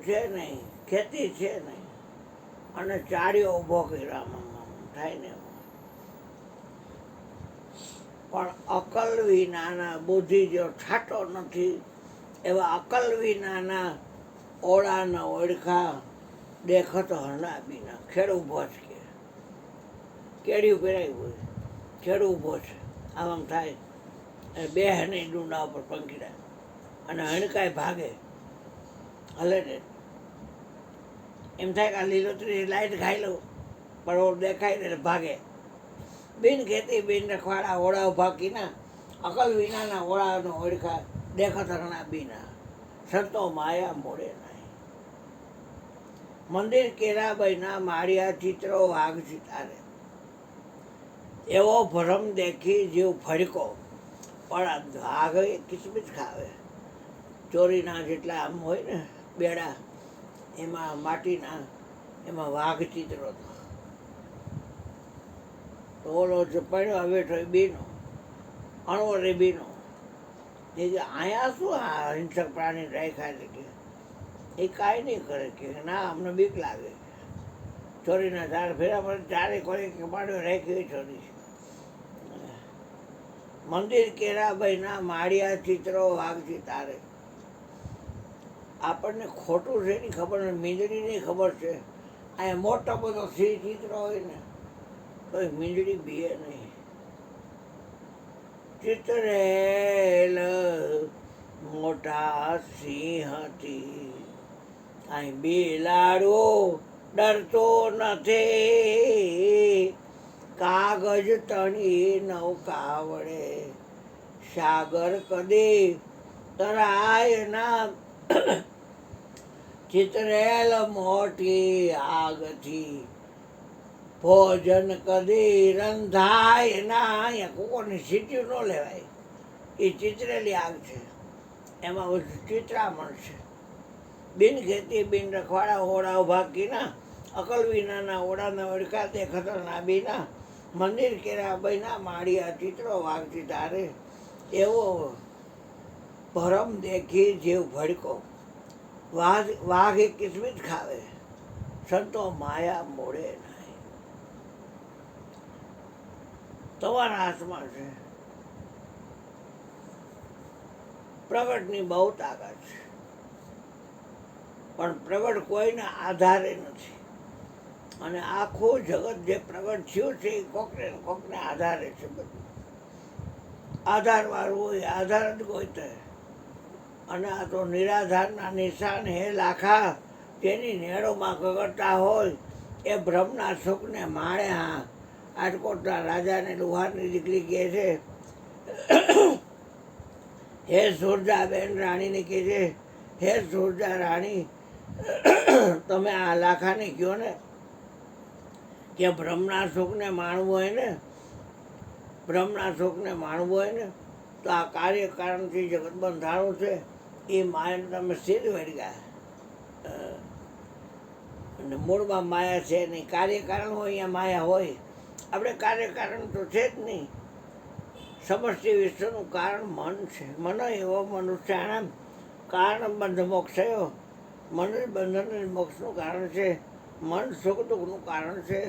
છે નહીં, ખેતી છે નહીં, અને ચાળીઓ ઊભો કર્યો થાય ને. પણ અકલ વિનાના બુદ્ધિ જો છાંટો નથી, એવા અકલ વિનાના ઓળાના ઓળખા દેખતો હરણા બીના. ખેડ ઊભો છે કે કેળિયું પહેરાયું હોય, ખેડ ઊભો છે, આમ થાય બે નહીં ડુંડા ઉપર પંખીડા, અને હણકાય ભાગે હલે ને. એમ થાય કે આ લીલોતરી લાઈટ ખાઈ લઉં, પણ ઓળ દેખાય ને ભાગે. બિન ખેતી બિન રખવાડા ઓળા ઉભા કીના, અકલ વિનાના ઓળાનો ઓળખા દેખત રણા બીના. સંતો માયા મોડે નહીં. મંદિર કેરાબાઈના માળિયા ચિત્રો વાઘ સિતારે, એવો ભરમ દેખી જીવ ફડકો, પણ વાઘ એ કિસમિસ ખાવે. ચોરીના જેટલા આમ હોય ને બેડા, એમાં માટીના, એમાં વાઘ ચિત્રો. તો ઓલો પડ્યો બેઠો એ બીનો, અણવરે બીનો. એ જે અહીંયા શું આ હિંસક પ્રાણી રાખ્યા છે કે એ કાંઈ નહીં કરે કે ના, અમને બીક લાગે. ચોરીના ઝાડ ફેરા પર ચારે કોઈ કે પાડ્યો રાખી ચોરી. મંદિર કેરાબાઈના માળિયા ચિત્રો વાઘ સિતારે. આપણને ખોટું છે એની ખબર નથી, મીંદડીની ખબર છે. અહીંયા મોટો બધો સિંહ ચિત્ર હોય ને તો મીંદડી બીએ નહીં. ચિતરેલ મોટા સિંહથી અહીં બિલાડો ડરતો નથી. કાગજ તણી નૌકા વડે સાગર કદી તરાય ના. ચિતરેલ મોટી આગથી ભોજન કદી રંધાય ના. અહીંયા કોકોની સીટી ન લેવાય, એ ચિતરેલી આગ છે, એમાં બધું ચિત્રામણ છે. બિન ખેતી બિન રખવાડા ઓળા ઉભા કીના, અકલ વિનાના ઓળાના ઓળખા તે ખતરના બીના. મંદિર કેરાબાઈના માળિયા ચિત્રો વાઘ સિતારે, એવો ભરમ દેખી જીવ ભડકો. વાઘ એ કિસ્મિત ખાવે, સંતો માયા મોડે નહીં. તમારા હાથમાં છે. પ્રગટની બહુ તાકાત છે, પણ પ્રગટ કોઈના આધારે નથી. અને આખું જગત જે પ્રગટ થયું છે એ કોકને આધારે છે. બધું આધારવાળું હોય, આધાર જ ગોઈતે. અને આ તો નિરાધારના નિશાન હે લાખા, તેની નેળોમાં ગગડતા હોય એ બ્રહ્મના સુખને માણે. હા, રાજકોટના રાજાને લુહારની દીકરી કહે છે, હે સુરજાબેન રાણીને કહે છે, હે સુરજા રાણી, તમે આ લાખાને કહો ને કે બ્રહ્મના સુખને માણવું હોય ને, બ્રહ્મના સુખને માણવું હોય ને તો આ કાર્યકારણથી જગત બંધાણું છે, એ માયાને તમે સ્થિર વળગ્યા. અને મૂળમાં માયા છે નહીં. કાર્યકારણ હોય અહીંયા માયા હોય. આપણે કાર્યકારણ તો છે જ નહીં. સમષ્ટિ વિશ્વનું કારણ મન છે. મન એવો મનુષ્યાણામ કારણ બંધ મોક્ષયો. મન જ બંધન અને મોક્ષનું કારણ છે. મન સુખ દુઃખનું કારણ છે.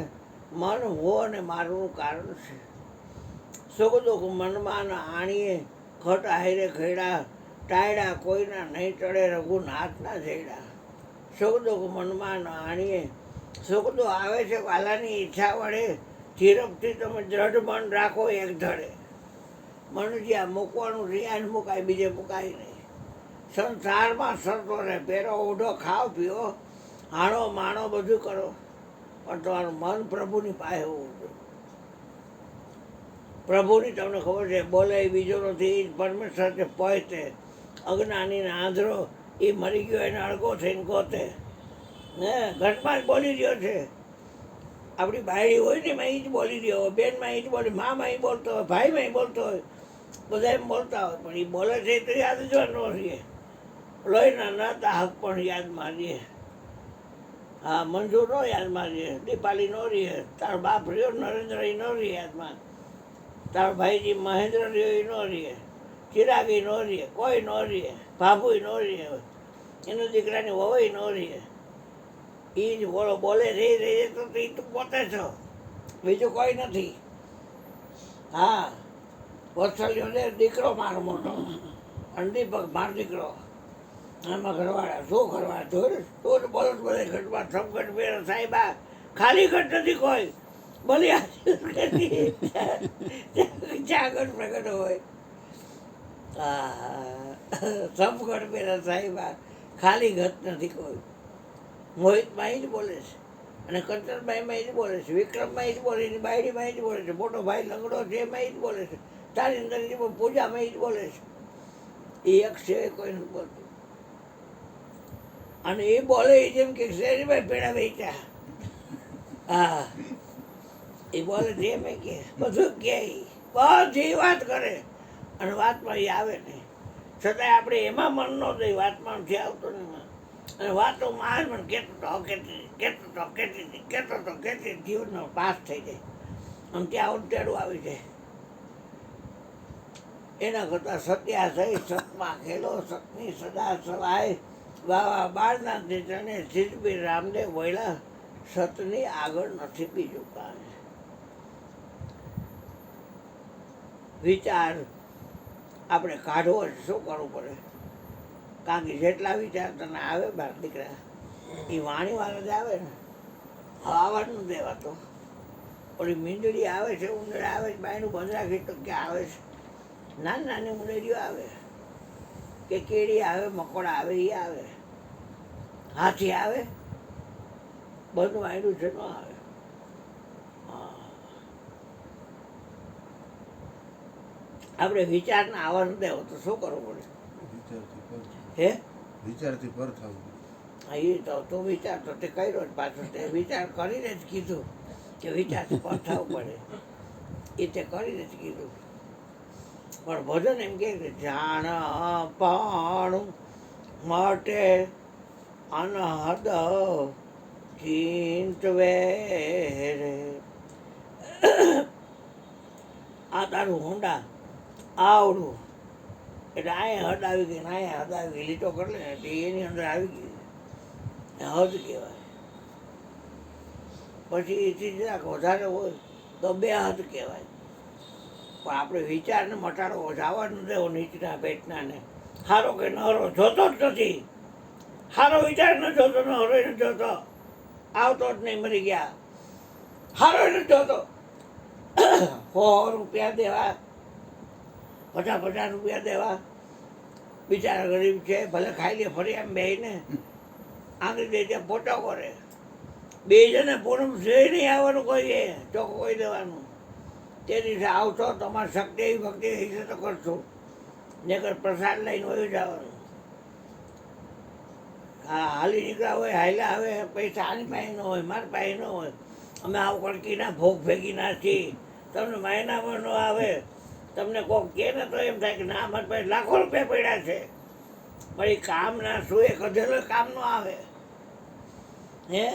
મન હો અને મારનું કારણ છે. સુખ દુઃખ મનમાં આણીએ, ખટ આહિરે ખૈડા, ટાયડા કોઈના નહીં ચડે રઘુનાથના જેડા. સુખ દુઃખ મનમાં આણીએ, સુખ દુઃખ આવે છે વાલાની ઈચ્છા વડે. ધીરપથી તમે દ્રઢ મન રાખો એક ધડે. મન જ્યાં મૂકવાનું ત્યાં જ મુકાય, બીજે મુકાય નહીં. સંસારમાં સરતો રહે, પહેરો ઓઢો, ખાઓ પીઓ, હાણો માણો બધું કરો, પણ તમારું મન પ્રભુની પાસે હોવું જોઈએ. પ્રભુની તમને ખબર છે, બોલે એ બીજો નથી, એ પરમેશ્વર છે પોતે. અજ્ઞાનીને આંધળો એ મરી ગયો એને અડગો થઈને ગોતે. ને ઘટમાં જ બોલી રહ્યો છે. આપણી બાયડી હોય ને એમાં એ જ બોલી રહ્યો હોય, બેનમાં એ જ બોલી, મામાં એ બોલતો હોય, ભાઈમાં એ બોલતો હોય, બધા એમ બોલતા હોય, પણ એ બોલે છે તો યાદ જ ન રહીએ. લોહીના નતા હક પણ યાદમાં રહીએ. હા, મંજૂર નો યાદમાં રહીએ, દીપાલી નો રહીએ, તારો બાપ રહ્યો નરેન્દ્ર એ ન રહીએ યાદમાં, તારો ભાઈજી મહેન્દ્ર રહ્યો એ ન રહીએ, ચિરાગી ન રહીએ, કોઈ ન રહીએ, ભાભુય ન રહીએ. એનો દીકરાની વવાઈ ન રહે. એ જ બોલો બોલે રહી તો એ તું પોતે છો, બીજું કોઈ નથી. હા, વત્સલ્યો ને દીકરો મારો મોટો, અને દીપક મારો દીકરો. આમાં ઘરવાળા શું ઘરવાળા જોયું તું જ બોલો બધે ઘટમાં સબગઢ મેળા સાહેબા, ખાલી ઘટ નથી કોઈ, ભલે જાગર પ્રગટ હોય. સબગઢ મેળા સાહેબા, ખાલી ઘટ નથી કોઈ. મોહિતમાં જ બોલે છે, અને કંચનભાઈમાં જ બોલે છે, વિક્રમમાં જ બોલે છે, બાયડીમાં જ બોલે છે, મોટો ભાઈ લંગડો છે એમાં જ બોલે છે, તારી અંદર પૂજામાં જ બોલે છે. એ એક છે કોઈ નથી બોલતું. અને એ બોલે જેમ કે શેરીભાઈ પેડા વેચ્યા. હા, એ બોલે જેમ કે બધું કે બધી વાત કરે, અને વાતમાં એ આવે નહીં. છતાંય આપણે એમાં મન ન દઈ, વાતમાં નથી આવતો ને એમાં. અને વાતો માં મને કેટલી જીવનનો પાસ થઈ જાય, અને ત્યાં ઉલટેડું આવી જાય. એના કરતાં સત્યાશય સતમાં ખેલો, સતની સદા સવાય, બાવા બાળનાથની ચરણે સિદ્ધબીર રામદેવ વૈલા, સતની આગળ નથી બીજું કાંઈ. વિચાર આપણે કાઢવો જ શું કરવું પડે? કારણ કે જેટલા વિચાર તને આવે બાર દીકરા, એ વાણીવાળા જ આવે ને, આવવા જ નથી દેવાતો. ઓલી મીંદડી આવે છે, ઉંદરા આવે છે, બાયનું બંધ રાખી તો ક્યાં આવે છે? નાની નાની ઉંદરીઓ આવે, કે કેડી આવે, મકોડા આવે, એ આવે, હાથી આવે, બધું વાયડું છે ન આવે. આપણે વિચારને આવવા ન દેવો તો શું કરવું પડે? હે, વિચારથી પર થવું. હા, એ તો વિચાર તો તે કર્યો જ પાછો, તે વિચાર કરીને જ કીધું કે વિચારથી પર થવું પડે, એ તે કરીને જ કીધું. પણ ભજન એમ કે જાણ પણ માટે અનહદ ચિંતવે રે. આ તારું હોંડા આવડું, એટલે અહીંયા હદ આવી ગઈ ને અહીંયા હદ આવી ગઈ, લીટો કરી લે એટલે એની અંદર આવી ગઈ, હદ કહેવાય. પછી એથી જરાક વધારે હોય તો બે હદ કહેવાય. પણ આપણે વિચારને મટાડવો, જવા ન દેવો નીચના પેટના ને. સારો કે નરો જોતો જ નથી, સારો વિચાર ન જોતો, નરો ન જોતો, આવતો જ નહીં, મરી ગયા. સારો ન જોતો, 100 રૂપિયા દેવા, 50 રૂપિયા દેવા, બિચારા ગરીબ છે, ભલે ખાઈ લે ફરી એમ બેને આંગળી દે ત્યાં પોતો કરે. બે જણે પૂનમ જોઈ નહીં આવવાનું કોઈએ, ચોખ્ખું કહી દેવાનું. તે દિવસે આવશો, તમારી શક્તિ એવી ભક્તિ હશે તો કરશું, નકર પ્રસાદ લઈને વયું જવાનું. હા, હાલી નીકળ્યા હોય, હાલ્યા આવે, પૈસા આની પાસે ન હોય, મારી પાસે ન હોય, અમે આવું કડકીના ભોગ ભેગી નાખી, તમને મહિનામાં ન આવે. તમને કોક કે ને તો એમ થાય કે ના, અમારી પાસે લાખો રૂપિયા પડ્યા છે, પણ એ કામ ના શું, એ કધેલો કામ ન આવે. હે,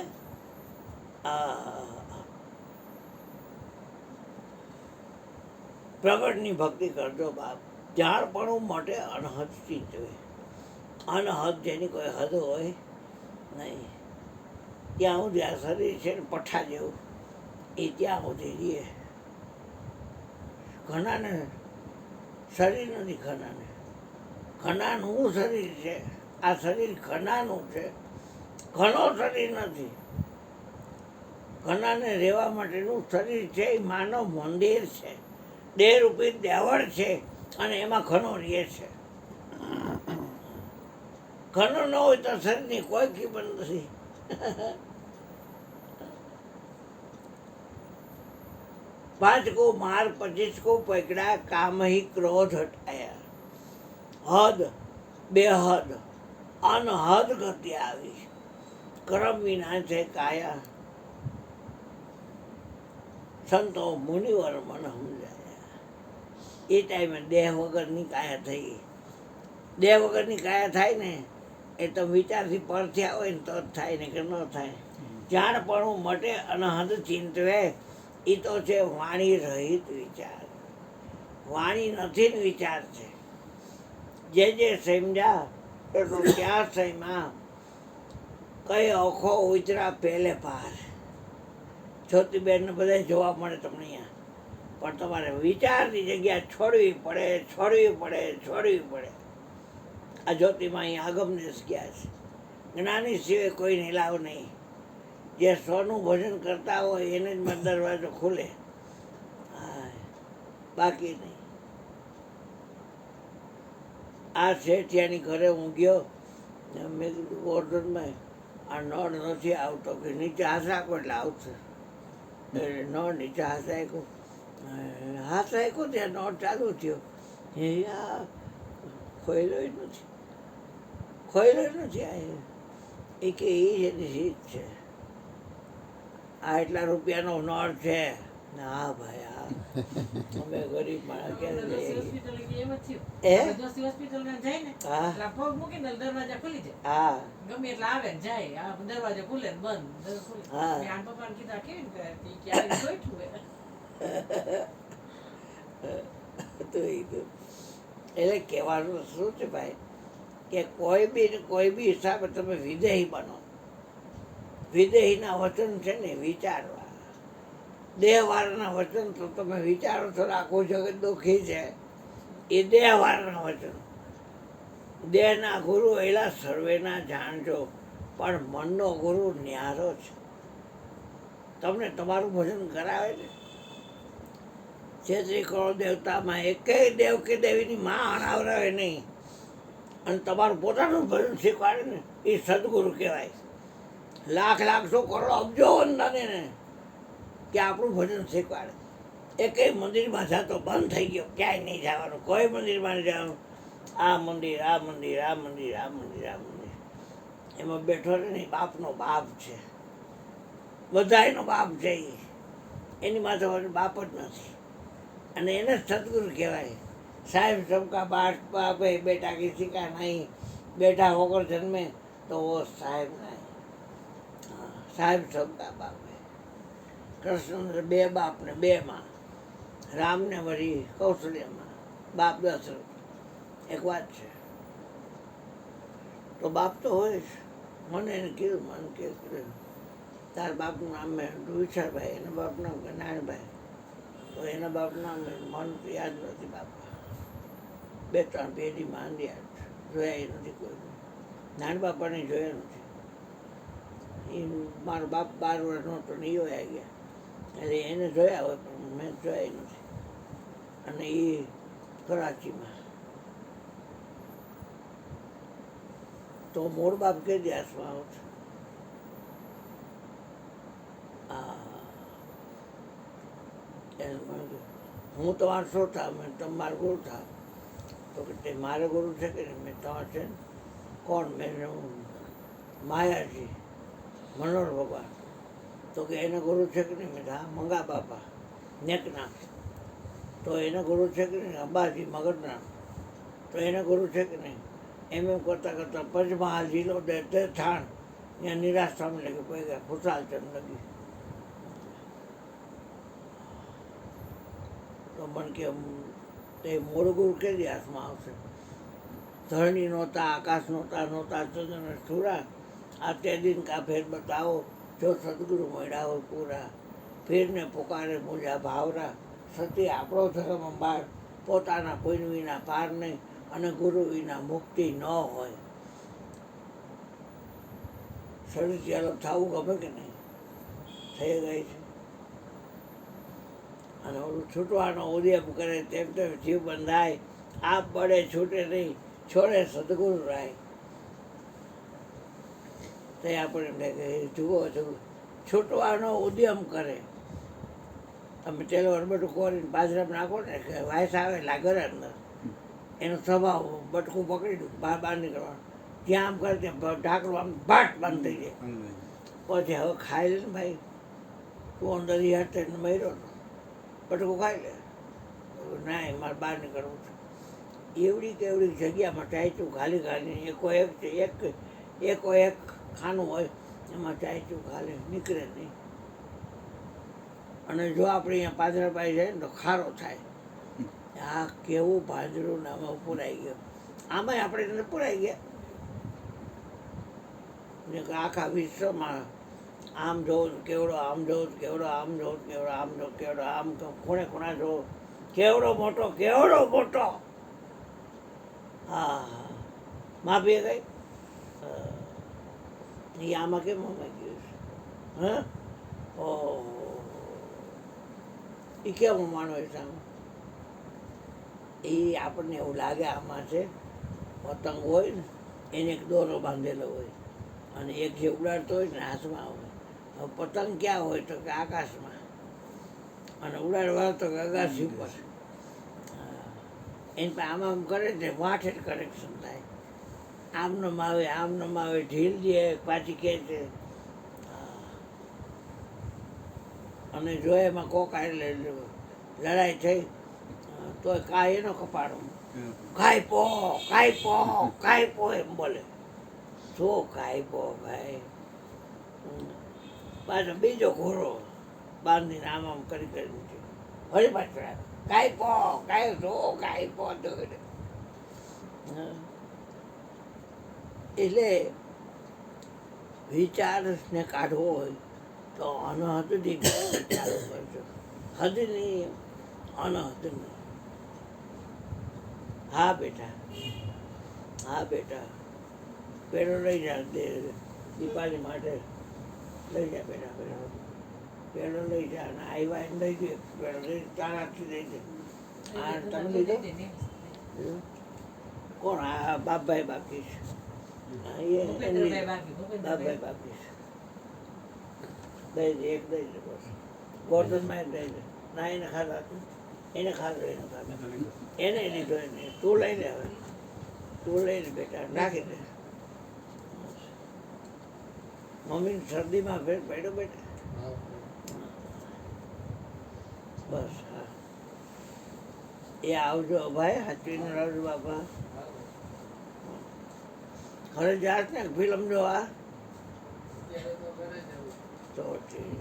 પ્રગટની ભક્તિ કરજો બાપ. જાણપણું માટે અનહદ ચિંતવે. અનહદ જેની કોઈ હદ હોય નહીં. ત્યાં સુધી આ શરીર છે ને પઠ્ઠા જેવું, એ ત્યાં સુધી રહીએ. ઘણાને શરીર નથી, ઘણાનું શરીર છે. આ શરીર ઘણાનું છે, ઘણો શરીર નથી. ઘણાને રહેવા માટેનું શરીર છે, એ માનવ મંદિર છે, દેહરૂપી દેવળ છે, અને એમાં ઘણો રહે છે. ઘણો ન હોય તો શરીરની કોઈ કિંમત નથી. પાંચ કો માર 25 કો પકડા, કામ હી ક્રોધ હટાયા. હદ, બેહદ, અનહદ ગતિ આવી, કર્મ વિના છે કાયા. સંતો મુનિવર મન સમજાયા. એ ટાઈમે દેહ વગરની કાયા થઈ. દેહ વગરની કાયા થાય ને, એ તો વિચારથી પર થયા હોય ને તો જ થાય, ને કે ન થાય. જાણપણું મટે અનહદ ચિંતવે, એ તો છે વાણી રહિત વિચાર. વાણી નથી ને વિચાર છે. જે સમજ્યા એ તો ત્યાં સહીમાં કઈ ઓખો ઉતરા પહેલે પાર જ્યોતિબેનને બધા જોવા મળે તમને અહીંયા, પણ તમારે વિચારની જગ્યા છોડવી પડે. આ જ્યોતિમાં અહીંયા આગમનેસ ગયા છે. જ્ઞાની સિવાય કોઈને લાવ નહીં. જે સોનું ભજન કરતા હોય એને જ મારો દરવાજો ખુલે, હા, બાકી નહીં. આ શેઠિયાની ઘરે હું ગયો, મેં કીધું ગોરધનભાઈ આ નળ નથી આવતો, કે નીચે હાથ રાખો એટલે આવશે. એટલે નળ નીચે હાથ રાખ્યો ત્યાં નળ ચાલુ થયો. એ આ ખોયેલો નથી આ એ કે એ એની રીત છે. આ એટલા રૂપિયાનો નળ છે. હા ભાઈ, હા અમે ગરીબ માણસ ક્યારે લઈએ? હા હા ગમે એટલે આવે ને જાય, આ દરવાજો ખુલે ને બંધ ખુલે. હા. મેં આમ પપ્પાને કીધા કેવી રીતે ક્યારે ગોઠવું હે? તો એ તો એટલે કહેવાનું શું છે ભાઈ, કે કોઈ બી હિસાબે તમે વિદેહી બનો. વિદેહીના વચન છે ને વિચારવા. દેહવારના વચન તો તમે વિચારો છો આખું જગત દુઃખી છે, એ દેહવારના વચન. દેહના ગુરુ એલા સર્વેના જાણજો, પણ મનનો ગુરુ ન્યારો છે. તમને તમારું ભજન કરાવે છે. 33 કરોડ દેવતામાં એકેય દેવ કે દેવીની માં હરાવરાવે નહીં, અને તમારું પોતાનું ભજન શીખવાડે ને એ સદગુરુ કહેવાય. લાખ સો કરોડ અબજો વંદને ને કે આપણું ભજન શીખવાડે. એકેય મંદિરમાં જતો બંધ થઈ ગયો, ક્યાંય નહીં જવાનું, કોઈ મંદિરમાં નહીં જવાનું. આ મંદિર એમાં બેઠો રહે ને બાપનો બાપ છે, બધાયનો બાપ છે. એની માથે બાપ જ નથી, અને એને જ સદગુરુ કહેવાય. સાહેબ સબકા બાપ હે, બેટા કિસી કા નહીં, બેટા હોકર જન્મે તો વો સાહેબ નહીં. સાહેબ સબકા બાપ હે. કૃષ્ણ 2 બાપ ને 2 માં, રામને વળી કૌશલ્યમાં, બાપ દશરથ. એક વાત છે, તો બાપ તો હોય જ. મને એને કીધું, મને કે તાર બાપનું નામ મેં વિશાળભાઈ, એના બાપનું નામ નારાયણભાઈ. તો એના બાપનું નામ મન યાદ નથી. બાપા 2-3 પેઢી માંડ્યા જોયા નથી કોઈ. નાના બાપાને જોયા નથી. એ મારો બાપ 12 વર્ષનો હતો ને એ આવી ગયા, એટલે એને જોયા હોય પણ મેં જોયા નથી. અને એ કરાચીમાં. તો મૂળ બાપ કે દિવસમાં આવો છો? હું તમારો શું થા? મેં તમારો ગુરુ થા. તો કે તે મારે ગુરુ છે કે નહીં? મેં તમારે છે ને. કોણ? મેં માયાજી મનોહર ભગવાન. તો કે એના ગુરુ છે કે નહીં? મેં હા મંગા બાપા નેકના. તો એના ગુરુ છે કે નહીં? અંબાજી મગરના. તો એના ગુરુ છે કે નહીં? એમ કરતાં પંચમહાલ જિલ્લો તે થાણ ત્યાં નિરાશ સ્વામી લગી પડી ગયા, ખુશાલચંદ લગી. તો મને કે તે મૂળ ગુરુ કે હાથમાં આવશે? ધરણી નહોતા, આકાશ નહોતા ચંદ્ર સુરા. આ તે દિન કા ફેર બતાવો, જો સદગુરુ મળ્યા હોય પૂરા. ફેરને પુકારે મુજા ભાવરા, સતી આપણો ધર્મ અંબાર. પોતાના કોઈ વિના પાર નહીં, અને ગુરુ વિના મુક્તિ ન હોય. શરીર ચાલો થવું ગમે કે નહીં? થઈ ગઈ છે. અને ઓલું છૂટવાનો ઉદ્યમ કરે તેમ તેમ જીવ બંધાય. આપ બળે છૂટે નહીં, છોડે સદગુરુ રાય. તે આપણે જુઓ છૂટવાનો ઉદ્યમ કરે. તમે તેલો બધું કોરીને બાજરામાં નાખો ને, વાયસ આવે લાગર અંદર. એનો સ્વભાવ બટકું પકડી દઉં, બહાર નીકળવાનું. ત્યાં આમ કરે ત્યાં ઢાંકણું આમ ભાટ બંધ થઈ જાય. પછી હવે ખાઈ લે ને ભાઈ, તું અંદર હટે મર્યો હતો, બટકું ખાઈ લે. ના મારે બહાર નીકળવું છે. એવડી કેવડી જગ્યામાં ચાયચું ખાલી એકો એક ખાનું હોય, એમાં ચાયચું ખાલી નીકળે નહીં. અને જો આપણે અહીંયા પાદરા પાઈ જાય ને તો ખારો થાય. આ કેવું ભાંજરું ને આમાં પુરાઈ ગયો. આમાંય આપણે એને પુરાઈ ગયા. ને કે આખા વિશ્વમાં આમ જોઉં તો કેવડો, આમ જોઉં તો કેવડો, આમ જોઉં તો કેવડો, આમ જોઉં તો કેવડો, આમ તો ખૂણે ખૂણા જોઉં કેવડો મોટો, કેવડો મોટો. હા હા માપીએ કઈ એ આમાં કેમ અમાઈ ગયું છે? હા ઓહો એ કેવું માનો છે આમ? એ આપણને એવું લાગે આમાં છે પતંગ હોય ને એને એક દોરો બાંધેલો હોય અને એક જે ઉડાડતો હોય ને હાથમાં હોય. હવે પતંગ ક્યાં હોય તો કે આકાશમાં અને ઉડાડવા તો કે અગાસી ઉપર. એની પાસે આમ આમ કરે ને વાંઠે જ કરેક્શન થાય. આમ નમ આવે ઢીલ દે પાછી ખેંચે. અને જો એમાં કોક એટલે લડાઈ થઈ તો કાંઈ એનો કપાડો કાંઈ પો એમ બોલે. શું કાંઈ પો ભાઈ? પાછો બીજો ઘોડો બાંધીને આમ કરી કરીને વળી પાછો કાંઈ પો તો એટલે વિચારને કાઢવો હોય તો અનહદની ચાલુ કરજો. હદની અનહદની. હા બેટા પેલો લઈ જા દીપાવલી માટે લઈ જા બેટા પેલો લઈ જા અને આવ્યા એને લઈ દે પેલો લઈ તારાથી લઈ દે. હા તમે લીધો કોણ? આ બાપભાઈ બાકી છે. ભૂપેન્દ્રભાઈ બાકી, ભૂપેન્દ્રભાઈ. બાપભાઈ બાકી છે. દઈ દે એક દઈ દે બસ. ગોર્ધનમાં દઈ દે. ના એને ખાધા તું એને ખાધો એને લીધો એને. તું લઈ લે હવે તું લઈ લે બેટા નાખી દે. મમ્મી શરદીમાં ફેર પડ્યો બેટા બસ હા એ આવજો ભાઈ હાચવીને રહેજો બાપા. ઘરે જાત ને ફિલ્મ જોવા તો ઠીક.